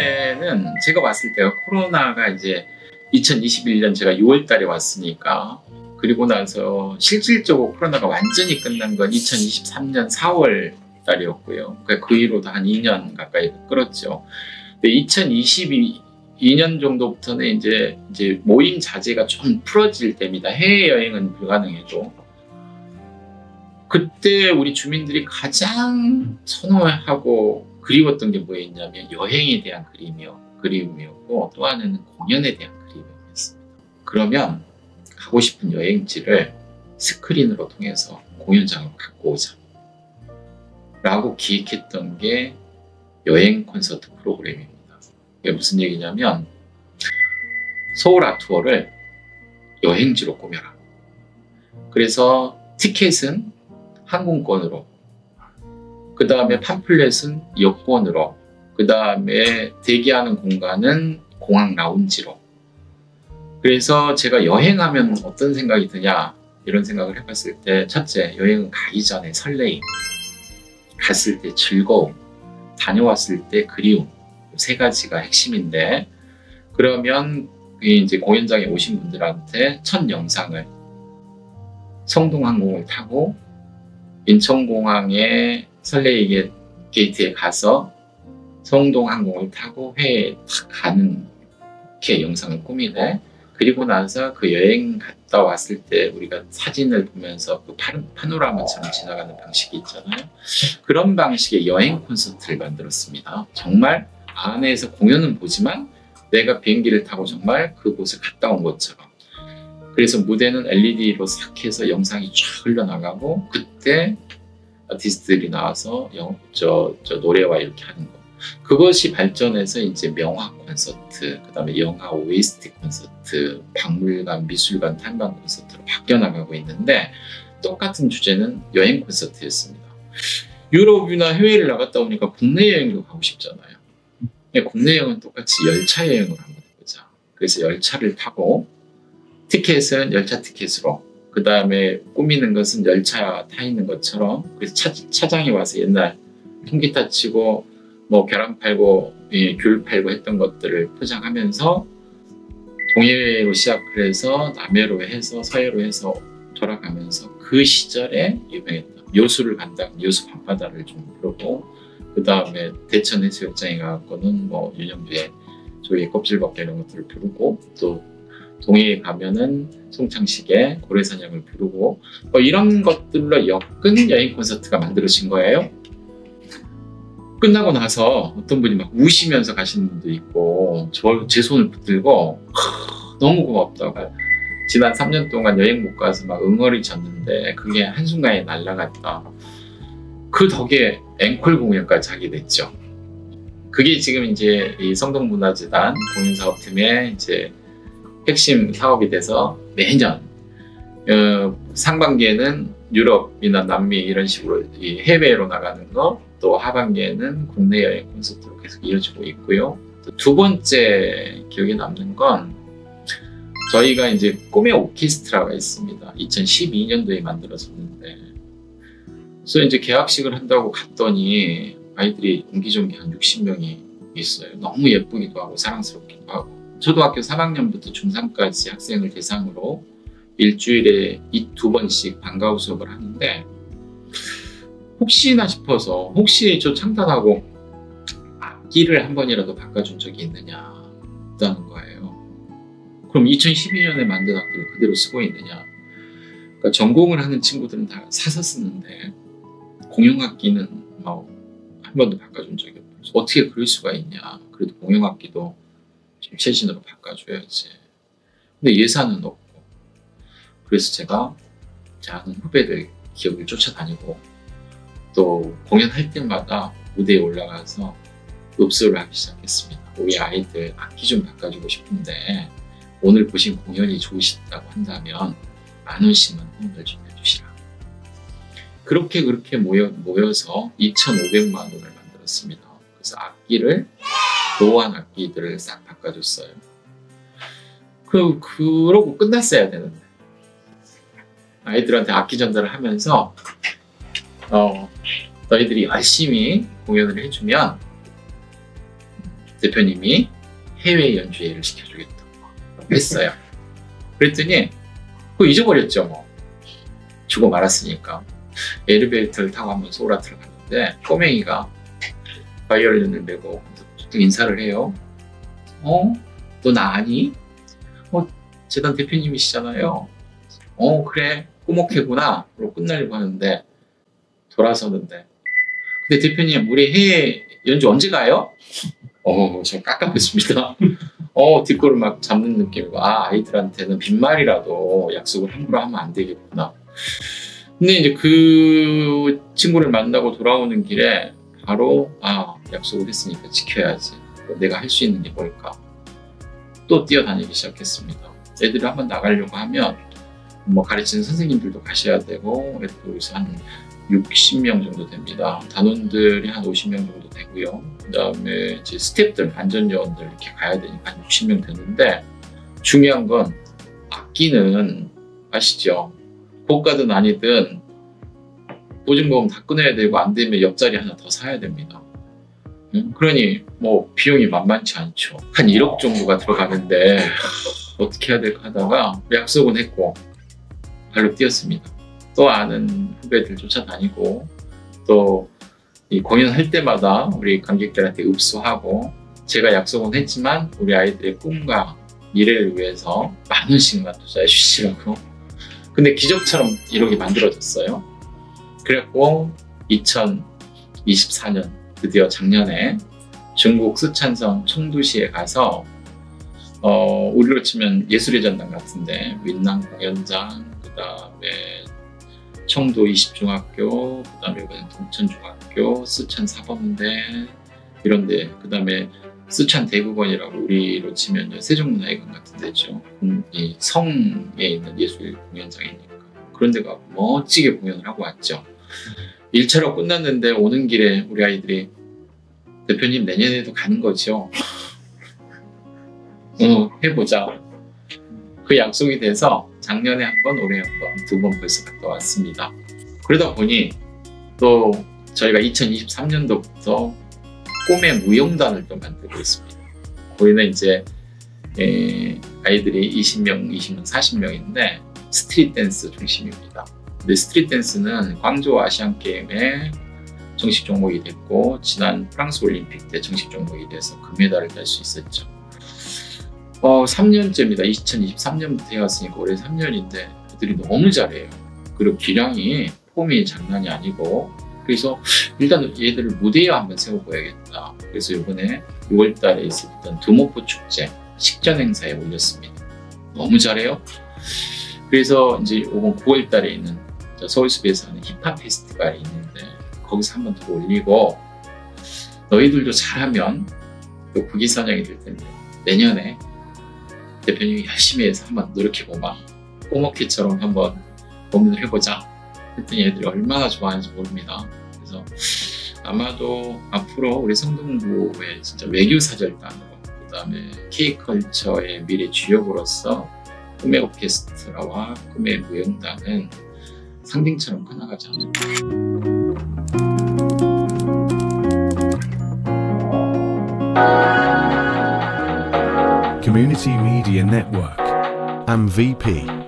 올해는 제가 봤을 때가 코로나가 이제 2021년, 제가 봤을 때가 코로나가 이제 2021년 제가 6월 달에 왔으니까, 그리고 나서 실질적으로 코로나가 완전히 끝난 건 2023년 4월 달이었고요. 그 이후로도 한 2년 가까이 끌었죠. 근데 2022년 정도부터는 이제 모임 자제가 좀 풀어질 때입니다. 해외여행은 불가능해도. 그때 우리 주민들이 가장 선호하고 그리웠던 게 뭐였냐면 여행에 대한 그리움이었고, 또 하나는 공연에 대한 그리움이었습니다. 그러면 가고 싶은 여행지를 스크린으로 통해서 공연장을 갖고 오자 라고 기획했던 게 여행 콘서트 프로그램입니다. 이게 무슨 얘기냐면, 서울 아트월을 여행지로 꾸며라. 그래서 티켓은 항공권으로, 그 다음에 팜플렛은 여권으로, 그 다음에 대기하는 공간은 공항 라운지로. 그래서 제가 여행하면 어떤 생각이 드냐, 이런 생각을 해봤을 때, 첫째, 여행은 가기 전에 설레임, 갔을 때 즐거움, 다녀왔을 때 그리움, 세 가지가 핵심인데, 그러면 이제 공연장에 오신 분들한테 첫 영상을 성동항공을 타고 인천공항의 설레이게 게이트에 가서 성동항공을 타고 회에 탁 가는 이렇게 영상을 꾸미고, 그리고 나서 그 여행 갔다 왔을 때 우리가 사진을 보면서 그 파노라마처럼 지나가는 방식이 있잖아요. 그런 방식의 여행 콘서트를 만들었습니다. 정말 안에서 공연은 보지만 내가 비행기를 타고 정말 그곳을 갔다 온 것처럼. 그래서 무대는 LED로 싹 해서 영상이 쫙 흘러나가고, 그때 아티스트들이 나와서 노래와 이렇게 하는 거. 그것이 발전해서 이제 명화 콘서트, 그 다음에 영화 OST 콘서트, 박물관, 미술관 탐방 콘서트로 바뀌어 나가고 있는데, 똑같은 주제는 여행 콘서트였습니다. 유럽이나 해외를 나갔다 오니까 국내 여행도 가고 싶잖아요. 국내 여행은 똑같이 열차 여행을 한번 해보자. 그래서 열차를 타고, 티켓은 열차 티켓으로, 그 다음에 꾸미는 것은 열차 타 있는 것처럼, 그래서 차장이 와서 옛날 통기타 치고 뭐 계란 팔고 귤 팔고 했던 것들을 포장하면서 동해로 시작을 해서 남해로 해서 서해로 해서 돌아가면서 그 시절에 유명했던 요수를 간다면 요수 밤바다를 좀 부르고, 그 다음에 대천 해수욕장에 가고는 뭐 윤영주의 조개 껍질벗겨 이런 것들을 부르고, 또 동해에 가면은 송창식의 고래사냥을 부르고, 뭐 이런 것들로 엮은 여행 콘서트가 만들어진 거예요. 끝나고 나서 어떤 분이 막 우시면서 가시는 분도 있고, 제 손을 붙들고 너무 고맙다고, 지난 3년 동안 여행 못 가서 막 응어리 졌는데 그게 한순간에 날아갔다. 그 덕에 앵콜 공연까지 하게 됐죠. 그게 지금 이제 이 성동문화재단 공연사업팀의 이제 핵심 사업이 돼서 매년 상반기에는 유럽이나 남미 이런 식으로 해외로 나가는 거, 또 하반기에는 국내 여행 콘서트로 계속 이어지고 있고요. 두 번째 기억에 남는 건, 저희가 이제 꿈의 오케스트라가 있습니다. 2012년도에 만들어졌는데, 그래서 이제 개학식을 한다고 갔더니 아이들이 옹기종기 한 60명이 있어요. 너무 예쁘기도 하고 사랑스럽기도 하고. 초등학교 3학년부터 중3까지 학생을 대상으로 일주일에 2-2번씩 방과후 수업을 하는데, 혹시나 싶어서, 혹시 저 창단하고 악기를 한 번이라도 바꿔준 적이 있느냐 있다는 거예요. 그럼 2012년에 만든 악기를 그대로 쓰고 있느냐. 그러니까 전공을 하는 친구들은 다 사서 쓰는데 공용악기는 한 번도 바꿔준 적이 없어서 어떻게 그럴 수가 있냐. 그래도 공용악기도 좀 최신으로 바꿔줘야지. 근데 예산은 없고. 그래서 제가 제 아는 후배들 기억을 쫓아다니고, 또 공연할 때마다 무대에 올라가서 읍소를 하기 시작했습니다. 우리 아이들 악기 좀 바꿔주고 싶은데 오늘 보신 공연이 좋으시다고 한다면 10,000원씩만 후원을 좀 해주시라. 그렇게 모여서 2,500만 원을 만들었습니다. 그래서 악기를, 노후한 악기들을 싹 바꿔줬어요. 그러고 끝났어야 되는데, 아이들한테 악기 전달을 하면서 너희들이 열심히 공연을 해주면 대표님이 해외 연주회를 시켜주겠다고 했어요. 그랬더니 그거 잊어버렸죠. 뭐 주고 말았으니까. 엘리베이터를 타고 한번 소라트를 갔는데 꼬맹이가 바이올린을 메고 인사를 해요. 너 나 아니? 재단 대표님이시잖아요. 그래 꼬목해구나. 그러고 끝나려고 하는데 돌아서는데, 근데 대표님 우리 해외 연주 언제 가요? 저 깜깜했습니다. 뒷골을 막 잡는 느낌이고, 아이들한테는 빈말이라도 약속을 함부로 하면 안 되겠구나. 근데 이제 그 친구를 만나고 돌아오는 길에 바로 약속을 했으니까 지켜야지. 내가 할 수 있는 게 뭘까? 또 뛰어다니기 시작했습니다. 애들이 한번 나가려고 하면 뭐 가르치는 선생님들도 가셔야 되고, 여기서 한 60명 정도 됩니다. 단원들이 한 50명 정도 되고요. 그 다음에 이제 스태프들, 안전요원들 이렇게 가야 되니까 한 60명 되는데, 중요한 건 악기는 아시죠? 고가든 아니든 보증보험 다 끊어야 되고, 안 되면 옆자리 하나 더 사야 됩니다. 그러니 뭐 비용이 만만치 않죠. 한 1억 정도가 들어가는데 어떻게 해야 될까 하다가 약속은 했고 발로 뛰었습니다. 또 아는 후배들 쫓아다니고, 또 이 공연할 때마다 우리 관객들한테 읍소하고, 제가 약속은 했지만 우리 아이들의 꿈과 미래를 위해서 만 원씩만 투자해 주시라고. 근데 기적처럼 1억이 만들어졌어요. 그래갖고 2024년 드디어 작년에 중국 쓰촨성 청두시에 가서 우리로 치면 예술의 전당 같은데 윈낭 공연장, 그 다음에 청도 20중학교, 그 다음에 동천중학교, 쓰촨 사범대 이런데, 그 다음에 쓰촨 대국원이라고 우리로 치면 세종문화회관 같은 데죠. 이 성에 있는 예술 공연장이니까 그런 데가 멋지게 공연을 하고 왔죠. 1차로 끝났는데 오는 길에 우리 아이들이 대표님 내년에도 가는 거죠? 해보자. 그 약속이 돼서 작년에 한 번, 올해 한 번, 2번 벌써 갔다 왔습니다. 그러다 보니 또 저희가 2023년도부터 꿈의 무용단을 또 만들고 있습니다. 우리는 이제 아이들이 20명, 40명인데 스트릿 댄스 중심입니다. 근데 스트릿 댄스는 광저우 아시안 게임에 정식 종목이 됐고, 지난 프랑스 올림픽 때 정식 종목이 돼서 금메달을 딸 수 있었죠. 3년째입니다. 2023년부터 해왔으니까 올해 3년인데 애들이 너무 잘해요. 그리고 기량이 폼이 장난이 아니고, 그래서 일단 얘들을 무대에 한번 세워보야겠다. 그래서 이번에 6월달에 있었던 두모포 축제 식전 행사에 올렸습니다. 너무 잘해요. 그래서 이제 이번 9월달에 있는 서울숲에서 하는 힙합 페스티벌이 있는데 거기서 한번 더 올리고, 너희들도 잘하면 또 국위선양이 될 텐데 내년에 대표님이 열심히 해서 한번 노력해보마. 꼬먹기처럼 한번 고민을 해보자. 그랬더니 애들이 얼마나 좋아하는지 모릅니다. 그래서 아마도 앞으로 우리 성동구의 진짜 외교사절단으로, 그 다음에 K컬처의 미래 주역으로서 꿈의 오케스트라와 꿈의 무용단은 상징처럼 커나가지 않을까. Community Media Network, MVP.